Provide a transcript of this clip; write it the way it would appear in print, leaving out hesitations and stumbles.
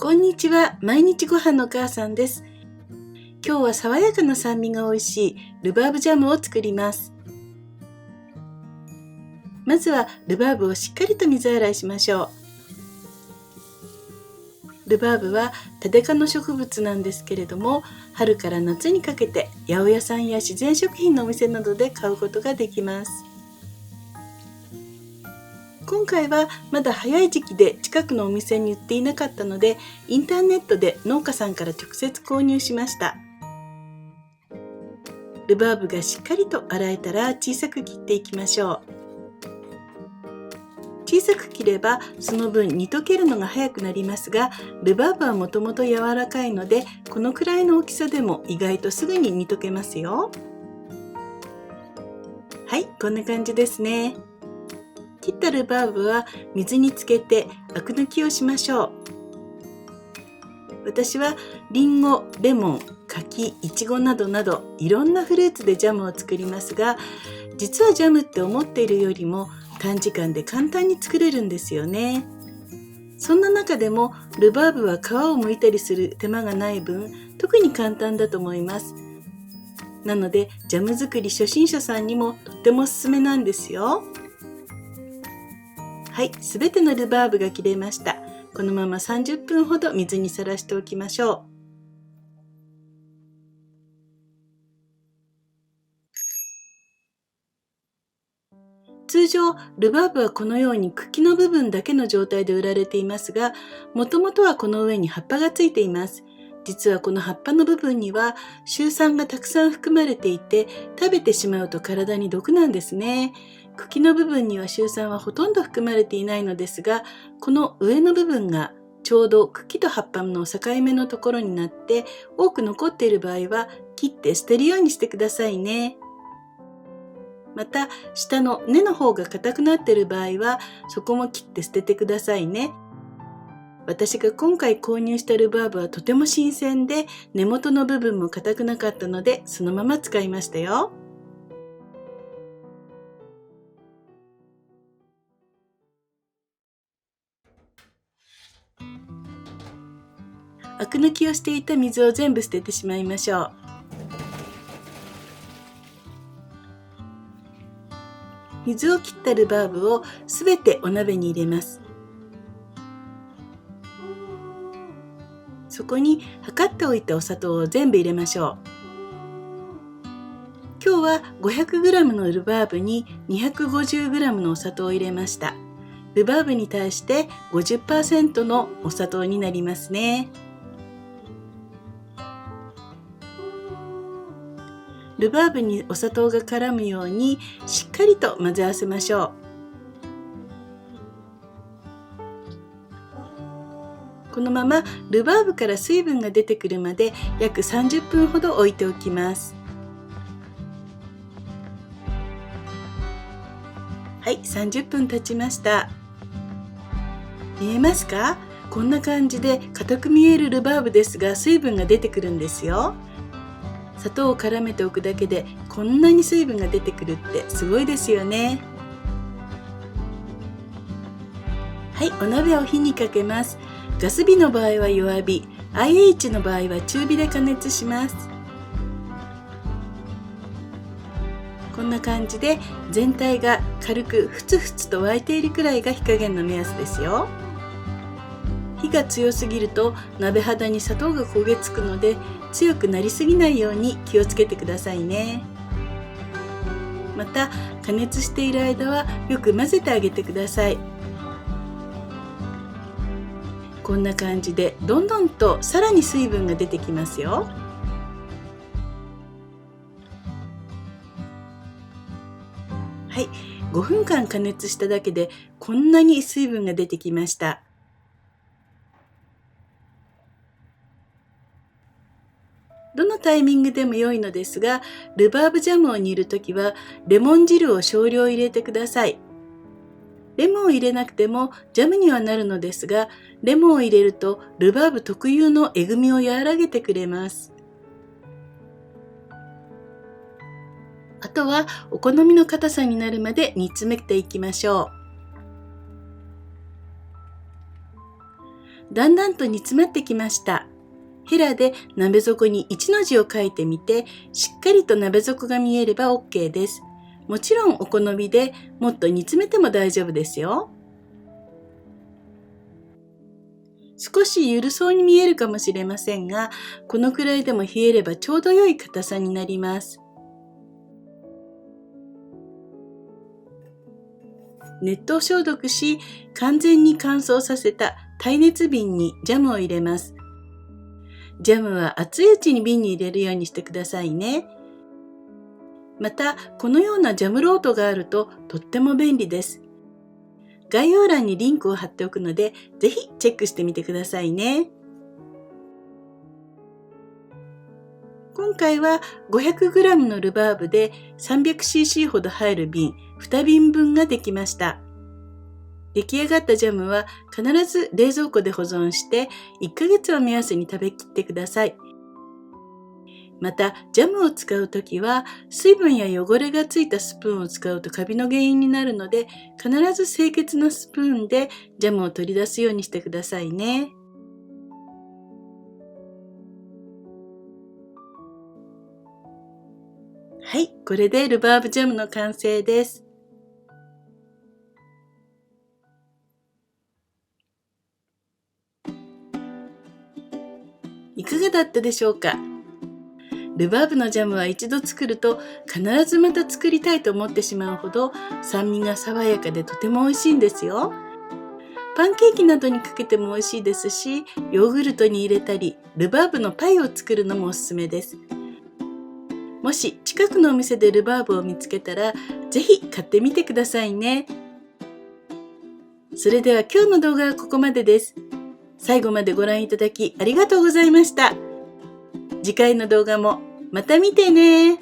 こんにちは。毎日ご飯のお母さんです。今日は爽やかな酸味が美味しいルバーブジャムを作ります。まずはルバーブをしっかりと水洗いしましょう。ルバーブはタデ科の植物なんですけれども、春から夏にかけて八百屋さんや自然食品のお店などで買うことができます。今回はまだ早い時期で近くのお店に売っていなかったので、インターネットで農家さんから直接購入しました。ルバーブがしっかりと洗えたら小さく切っていきましょう。小さく切ればその分煮溶けるのが早くなりますが、ルバーブはもともと柔らかいので、このくらいの大きさでも意外とすぐに煮溶けますよ。はい、こんな感じですね。切ったルバーブは水につけてアク抜きをしましょう。私はリンゴ、レモン、柿、イチゴなどなどいろんなフルーツでジャムを作りますが、実はジャムって思っているよりも短時間で簡単に作れるんですよね。そんな中でもルバーブは皮を剥いたりする手間がない分、特に簡単だと思います。なのでジャム作り初心者さんにもとってもおすすめなんですよ。はい、すべてのルバーブが切れました。このまま30分ほど水にさらしておきましょう。通常、ルバーブはこのように茎の部分だけの状態で売られていますが、もともとはこの上に葉っぱがついています。実はこの葉っぱの部分にはシュウ酸がたくさん含まれていて、食べてしまうと体に毒なんですね。茎の部分にはシュウ酸はほとんど含まれていないのですが、この上の部分がちょうど茎と葉っぱの境目のところになって多く残っている場合は切って捨てるようにしてくださいね。また下の根の方が硬くなっている場合はそこも切って捨ててくださいね。私が今回購入したルバーブはとても新鮮で根元の部分も硬くなかったのでそのまま使いましたよ。アク抜きをしていた水を全部捨ててしまいましょう。水を切ったルバーブをすべてお鍋に入れます。そこに測っておいたお砂糖を全部入れましょう。今日は 500g のルバーブに 250g のお砂糖を入れました。ルバーブに対して 50% のお砂糖になりますね。ルバーブにお砂糖が絡むようにしっかりと混ぜ合わせましょう。このままルバーブから水分が出てくるまで約30分ほど置いておきます。はい、30分経ちました。見えますか？こんな感じで硬く見えるルバーブですが水分が出てくるんですよ。砂糖を絡めておくだけでこんなに水分が出てくるってすごいですよね。はい、お鍋を火にかけます。ガス火の場合は弱火、IH の場合は中火で加熱します。こんな感じで全体が軽くふつふつと沸いているくらいが火加減の目安ですよ。火が強すぎると鍋肌に砂糖が焦げつくので強くなりすぎないように気をつけてくださいね。また加熱している間はよく混ぜてあげてください。こんな感じでどんどんとさらに水分が出てきますよ。はい、5分間加熱しただけでこんなに水分が出てきました。どのタイミングでも良いのですが、ルバーブジャムを煮るときはレモン汁を少量入れてください。レモンを入れなくてもジャムにはなるのですが、レモンを入れるとルバーブ特有のえぐみを和らげてくれます。あとはお好みの硬さになるまで煮詰めていきましょう。だんだんと煮詰まってきました。ヘラで鍋底に1の字を書いてみて、しっかりと鍋底が見えれば OK です。もちろんお好みでもっと煮詰めても大丈夫ですよ。少し緩そうに見えるかもしれませんが、このくらいでも冷えればちょうど良い硬さになります。熱湯消毒し、完全に乾燥させた耐熱瓶にジャムを入れます。ジャムは熱いうちに瓶に入れるようにしてくださいね。また、このようなジャムロートがあるととっても便利です。概要欄にリンクを貼っておくので、ぜひチェックしてみてくださいね。今回は 500g のルバーブで 300cc ほど入る瓶2瓶分ができました。出来上がったジャムは必ず冷蔵庫で保存して1ヶ月を目安に食べきってください。また、ジャムを使うときは水分や汚れがついたスプーンを使うとカビの原因になるので、必ず清潔なスプーンでジャムを取り出すようにしてくださいね。はい、これでルバーブジャムの完成です。いかがだったでしょうか？ルバーブのジャムは一度作ると必ずまた作りたいと思ってしまうほど酸味が爽やかでとても美味しいんですよ。パンケーキなどにかけても美味しいですし、ヨーグルトに入れたり、ルバーブのパイを作るのもおすすめです。もし近くのお店でルバーブを見つけたら、ぜひ買ってみてくださいね。それでは今日の動画はここまでです。最後までご覧いただきありがとうございました。次回の動画もまた見てね。